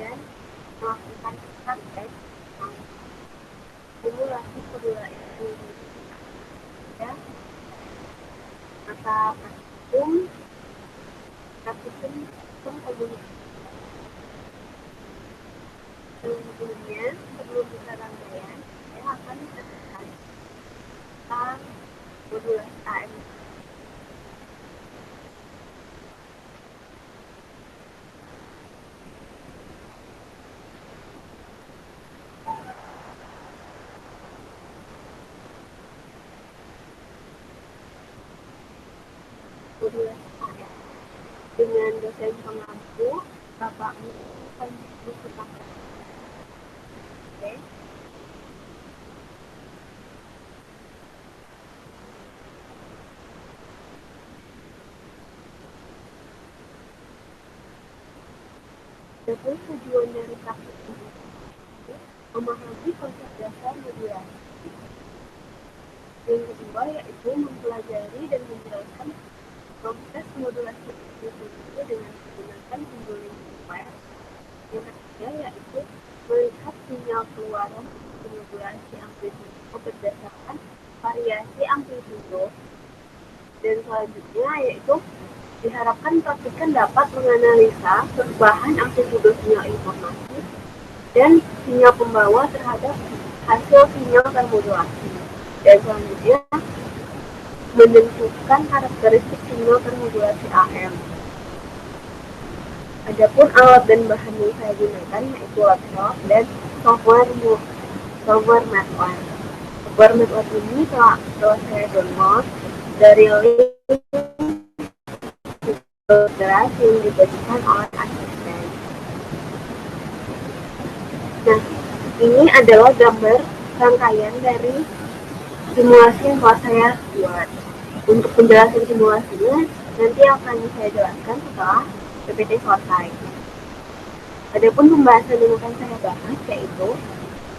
dan melakukan praktek simulasi kedua itu ya maka praktikum komunikasi sebelumnya sebelum bisa rangkaian saya akan menjelaskan tentang modulasi AM. Modulasi AM dengan dosen pengampu Bapak Mustafa. Oke. Adapun tujuan dari praktik ini memahami konsep dasar modulasi. Yang kedua yaitu mempelajari dan menjelaskan proses modulasi itu dengan menggunakan simbolik file. Yang ketiga yaitu melihat sinyal keluaran modulasi amplitudo berdasarkan variasi amplitudo. Dan selanjutnya yaitu diharapkan praktikan dapat menganalisa perubahan amplitudo sinyal informasi dan sinyal pembawa terhadap hasil sinyal termodulasi. Dan selanjutnya menentukan karakteristik sinyal termodulasi AM. Adapun alat dan bahan yang saya gunakan yaitu laptop dan software MATLAB. Software MATLAB ini telah saya download dari link yang dibagikan oleh asisten. Nah, ini adalah gambar rangkaian dari simulasi yang telah saya buat. Untuk penjelasan simulasinya nanti akan saya jelaskan setelah PPT selesai. Adapun pembahasan yang akan saya bahas yaitu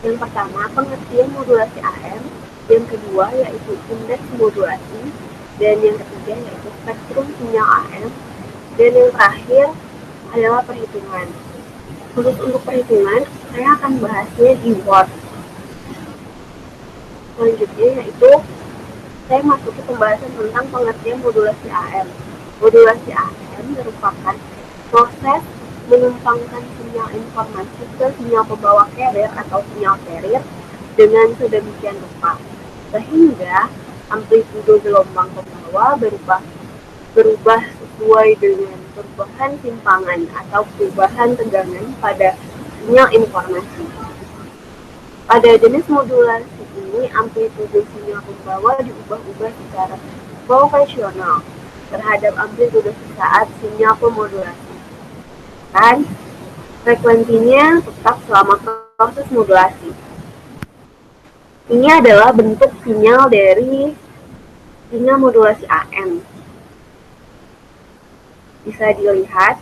yang pertama pengertian modulasi AM, yang kedua yaitu indeks modulasi, dan yang ketiga yaitu spektrum sinyal AM, dan yang terakhir adalah perhitungan. Khusus untuk perhitungan, saya akan bahasnya di Word. Selanjutnya yaitu saya masuk ke pembahasan tentang pengertian modulasi AM. Modulasi AM merupakan proses menumpangkan sinyal informasi ke sinyal pembawa carrier atau sinyal carrier dengan sedemikian rupa sehingga amplitudo gelombang pembawa berubah sesuai dengan perubahan simpangan atau perubahan tegangan pada sinyal informasi. Pada jenis modulasi ini, amplitudo sinyal pembawa diubah-ubah secara proporsional terhadap amplitudo sesaat sinyal pemodulasi. Dan frekuensinya tetap selama proses modulasi. Ini adalah bentuk sinyal dari sinyal modulasi AM. Bisa dilihat,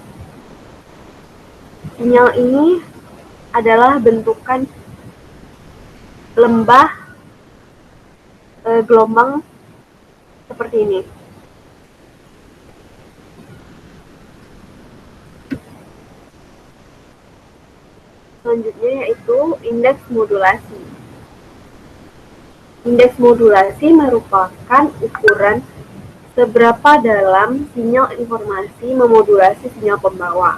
sinyal ini adalah bentukan lembah gelombang seperti ini. Selanjutnya yaitu indeks modulasi. Indeks modulasi merupakan ukuran seberapa dalam sinyal informasi memodulasi sinyal pembawa.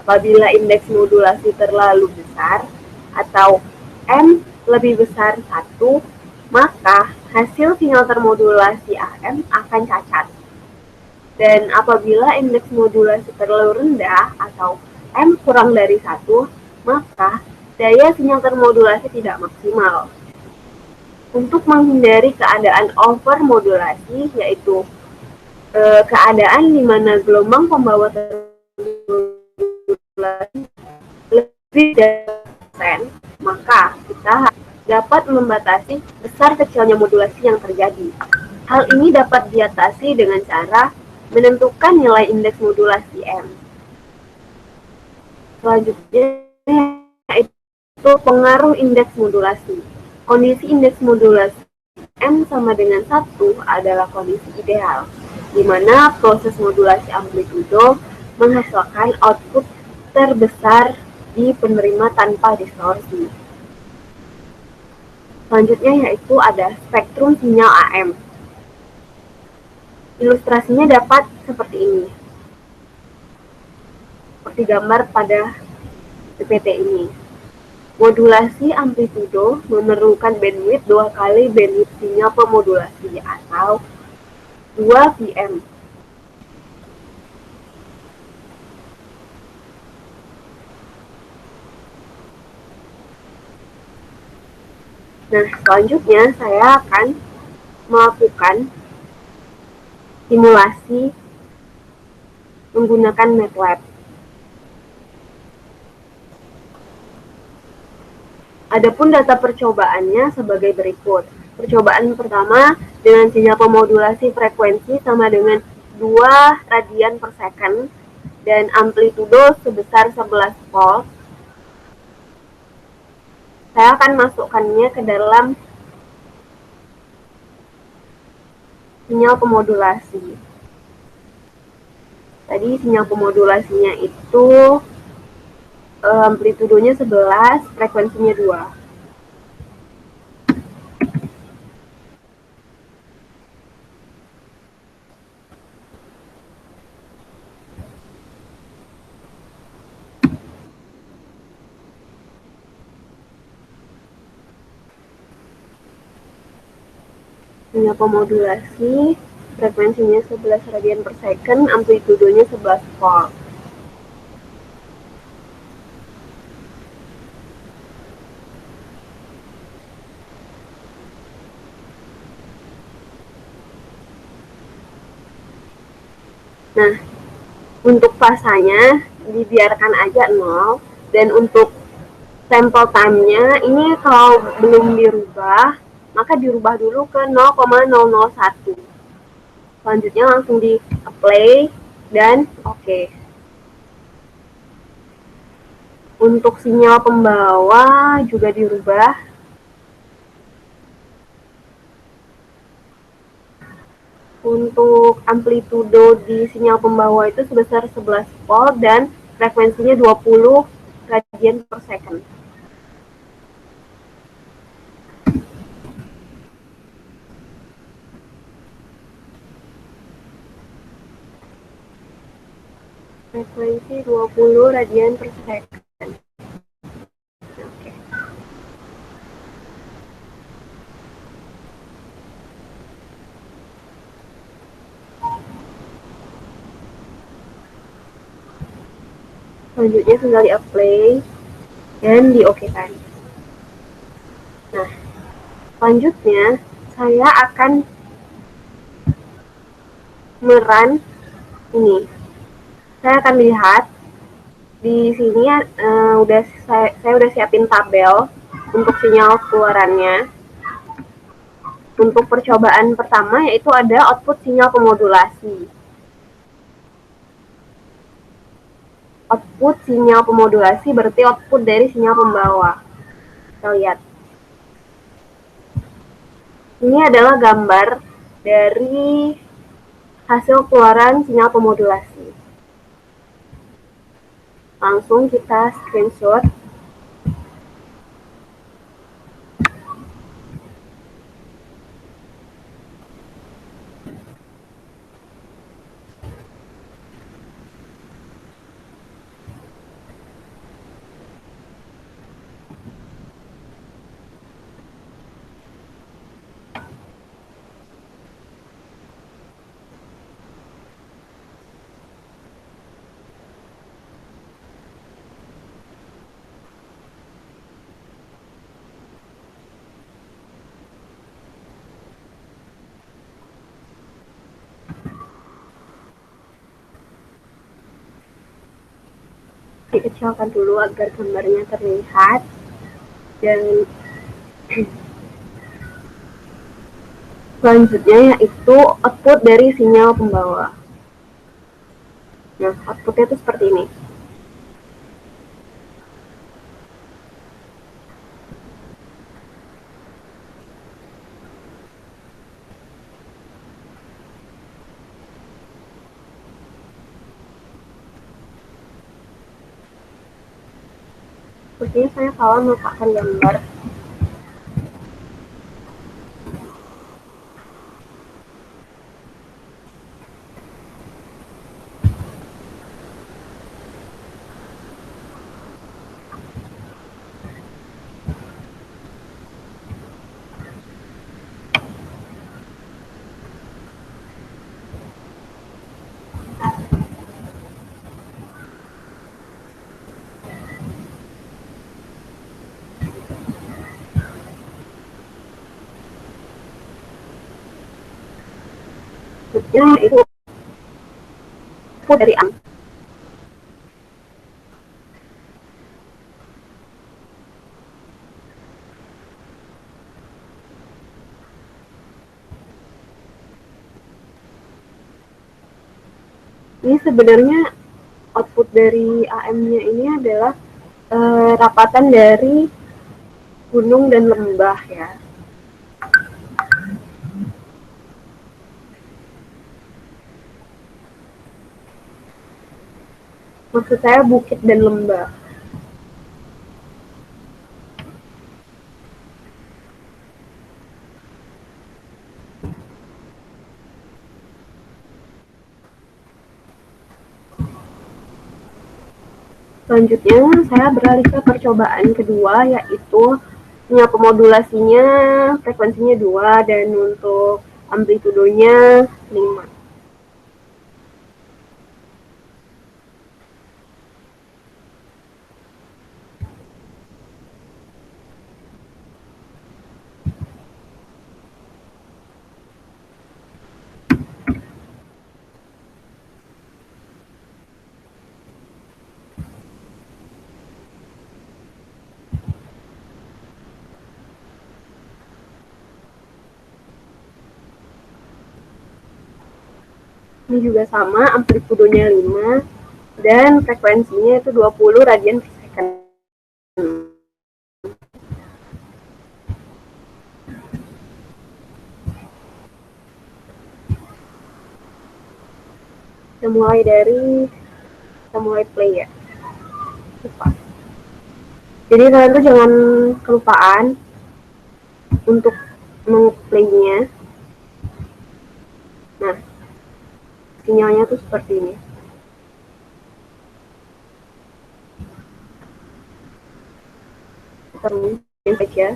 Apabila indeks modulasi terlalu besar atau M lebih besar 1, maka hasil sinyal termodulasi AM akan cacat. Dan apabila indeks modulasi terlalu rendah atau M kurang dari 1, maka daya sinyal termodulasi tidak maksimal. Untuk menghindari keadaan overmodulasi, yaitu keadaan di mana gelombang pembawa termodulasi lebih dari persen, maka kita dapat membatasi besar kecilnya modulasi yang terjadi. Hal ini dapat diatasi dengan cara menentukan nilai indeks modulasi M. Selanjutnya yaitu pengaruh indeks modulasi. Kondisi indeks modulasi M sama dengan 1 adalah kondisi ideal, di mana proses modulasi amplitudo menghasilkan output terbesar bagi penerima tanpa distorsi. Selanjutnya yaitu ada spektrum sinyal AM. Ilustrasinya dapat seperti ini, seperti gambar pada PPT ini. Modulasi amplitudo memerlukan bandwidth 2 kali bandwidth sinyal pemodulasi atau 2 VM. Nah, selanjutnya saya akan melakukan simulasi menggunakan MATLAB. Adapun data percobaannya sebagai berikut. Percobaan pertama dengan sinyal pemodulasi frekuensi sama dengan 2 radian per second dan amplitudo sebesar 11 volt. Saya akan masukkannya ke dalam sinyal pemodulasi. Tadi sinyal pemodulasinya itu amplitudonya 11, frekuensinya 2. Sinyal pemodulasi, frekuensinya 11 radian per second, amplitudonya 11 volt. Nah, untuk fasanya dibiarkan aja 0, dan untuk sampel time-nya ini kalau belum dirubah, maka dirubah dulu ke 0,001. Selanjutnya langsung di apply dan oke. Untuk sinyal pembawa juga dirubah. Untuk amplitudo di sinyal pembawa itu sebesar 11 volt dan frekuensinya 20 radian per second. Frekuensi 20 radian per second. Oke. Selanjutnya tinggal di-apply dan di-OK-kan. Nah, selanjutnya saya akan merun ini. Saya akan lihat di sini saya udah siapin tabel untuk sinyal keluarannya. Untuk percobaan pertama yaitu ada output sinyal pemodulasi. Output sinyal pemodulasi berarti output dari sinyal pembawa. Kita lihat. Ini adalah gambar dari hasil keluaran sinyal pemodulasi. Langsung kita screenshot. Dikecilkan dulu agar gambarnya terlihat dan selanjutnya yaitu output dari sinyal pembawa. Nah, outputnya itu seperti ini. Sepertinya saya salah meletakkan gambar. Sepertinya itu dari ini sebenarnya output dari AM-nya ini adalah rapatan dari gunung dan lembah ya. Maksud saya bukit dan lembah. Selanjutnya saya beralih ke percobaan kedua, yaitu pemodulasinya frekuensinya 2 dan untuk amplitudonya 5. Ini juga sama, amplitudonya 5 dan frekuensinya itu 20 radian per second. Kita mulai play ya. Jadi kalian tuh jangan kelupaan untuk mengplaynya. Nah, sinyalnya tuh seperti ini. Terus saja.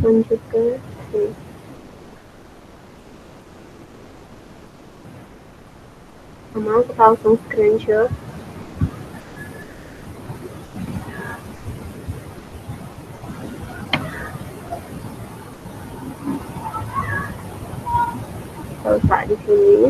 Lanjut ke sini. Sama kita langsung screenshot. Kita letak di sini.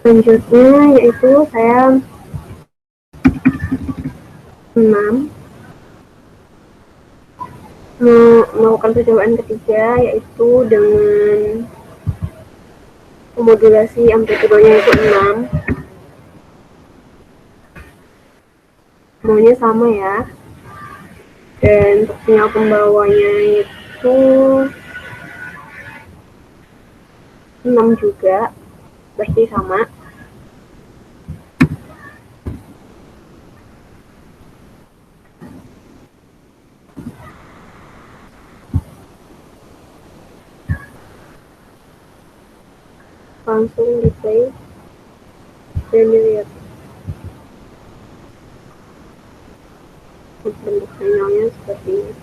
Selanjutnya yaitu saya 6 melakukan percobaan ketiga, yaitu dengan modulasi amplitudonya itu 6. Semuanya sama ya. Dan untuk sinyal pembawanya itu 6 juga, berarti sama. Langsung di play dan dilihat bentuk sinyalnya seperti ini.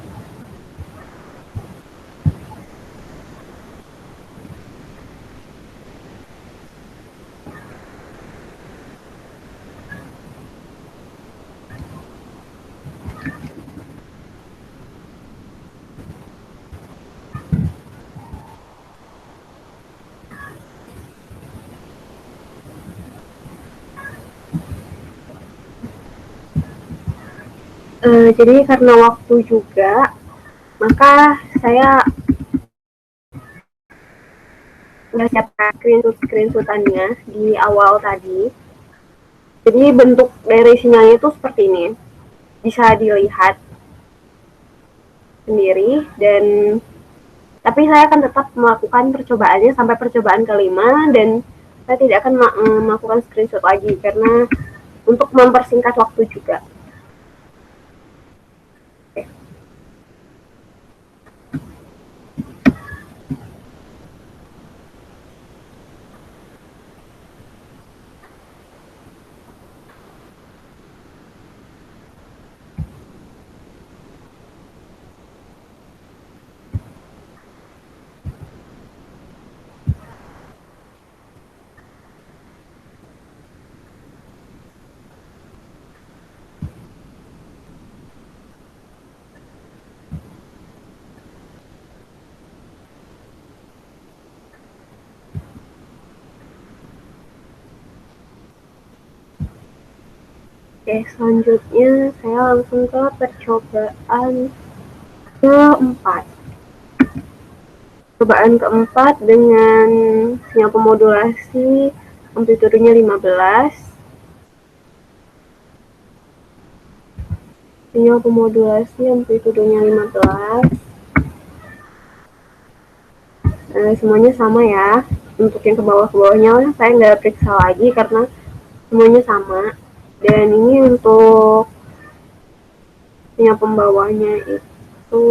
Jadi karena waktu juga, maka saya udah siapkan screenshotannya di awal tadi. Jadi bentuk dari sinyalnya itu seperti ini, bisa dilihat sendiri. Dan tapi saya akan tetap melakukan percobaannya sampai percobaan kelima, dan saya tidak akan melakukan screenshot lagi karena untuk mempersingkat waktu juga. Oke, selanjutnya saya langsung ke percobaan keempat. Percobaan keempat dengan sinyal pemodulasi amplitudenya 15. Sinyal pemodulasi amplitudenya 15. Semuanya sama ya. Untuk yang ke bawah-bawahnya saya nggak periksa lagi karena semuanya sama. Dan ini untuk sinyal pembawahnya itu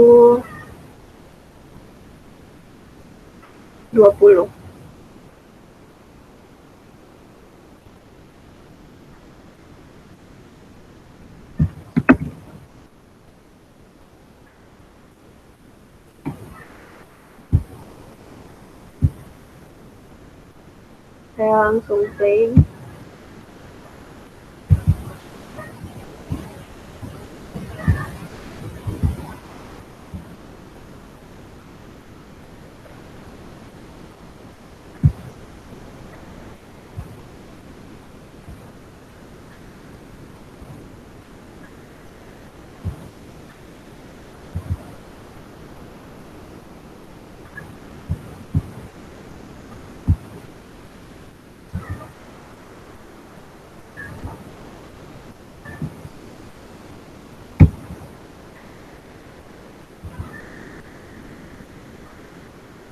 20. Saya langsung play.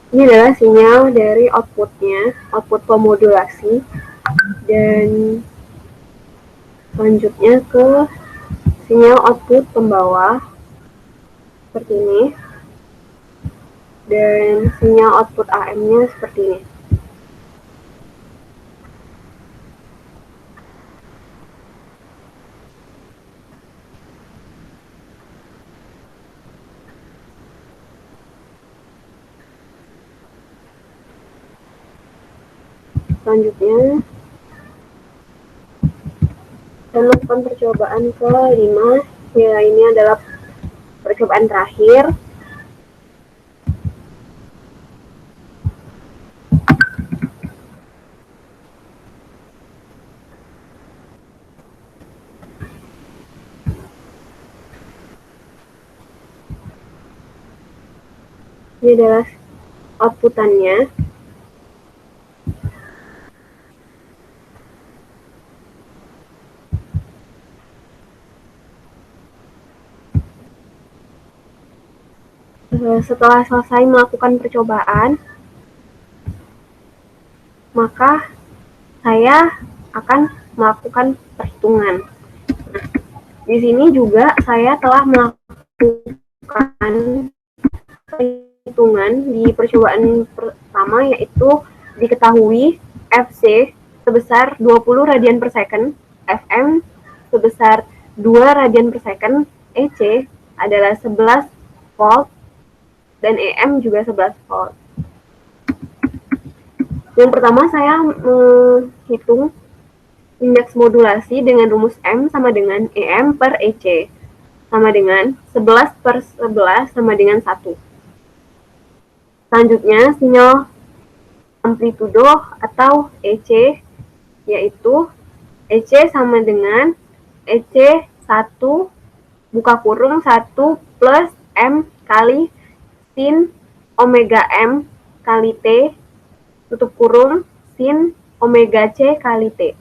Ini adalah sinyal dari outputnya, output pemodulasi. Dan selanjutnya ke sinyal output pembawah seperti ini. Dan sinyal output AM-nya seperti ini. Selanjutnya saya melakukan percobaan ke-5. Ya, ini adalah percobaan terakhir. Ini adalah outputannya. Setelah selesai melakukan percobaan, maka saya akan melakukan perhitungan. Nah, di sini juga saya telah melakukan perhitungan di percobaan pertama, yaitu diketahui Fc sebesar 20 radian per second, Fm sebesar 2 radian per second, EC adalah 11 volt, dan EM juga 11 volt. Yang pertama saya menghitung indeks modulasi dengan rumus M sama dengan EM per EC sama dengan 11 per 11 sama dengan 1. Selanjutnya sinyal amplitudo atau EC, yaitu EC sama dengan EC 1 buka kurung 1 plus M kali sin omega M kali T tutup kurung sin omega C kali T.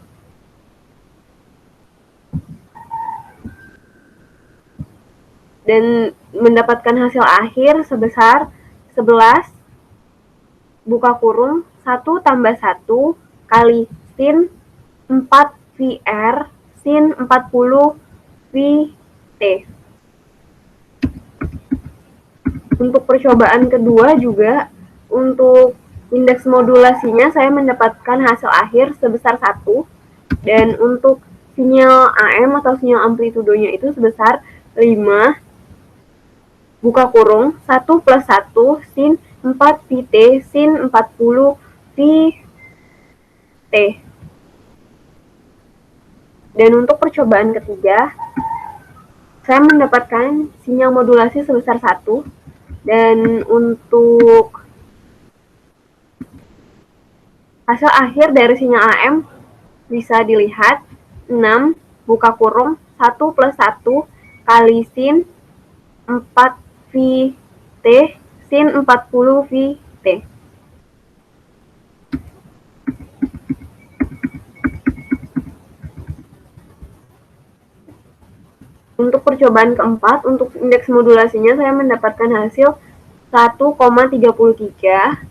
Dan mendapatkan hasil akhir sebesar 11 buka kurung 1 tambah 1 kali sin 4 VR sin 40 VT. Untuk percobaan kedua juga, untuk indeks modulasinya saya mendapatkan hasil akhir sebesar 1, dan untuk sinyal AM atau sinyal amplitudonya itu sebesar 5 buka kurung 1 plus 1 sin 4 VT sin 40 VT. Dan untuk percobaan ketiga, saya mendapatkan sinyal modulasi sebesar 1, dan untuk hasil akhir dari sinyal AM bisa dilihat 6 buka kurung 1 plus 1 kali sin 4 VT sin 40 VT. Untuk percobaan keempat, untuk indeks modulasinya saya mendapatkan hasil 1,33,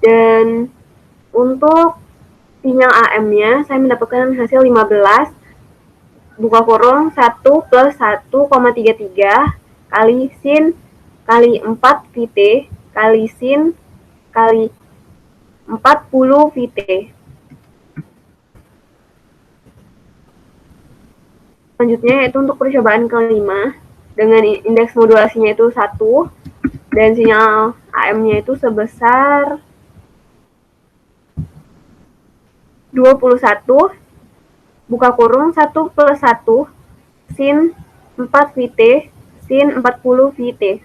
dan untuk sinyal AM-nya saya mendapatkan hasil 15 buka kurung 1 plus 1,33 kali sin kali 4 VT kali sin kali 40 VT. Selanjutnya yaitu untuk percobaan kelima dengan indeks modulasinya itu 1 dan sinyal AM-nya itu sebesar 21 buka kurung 1 plus 1 sin 4 VT sin 40 VT.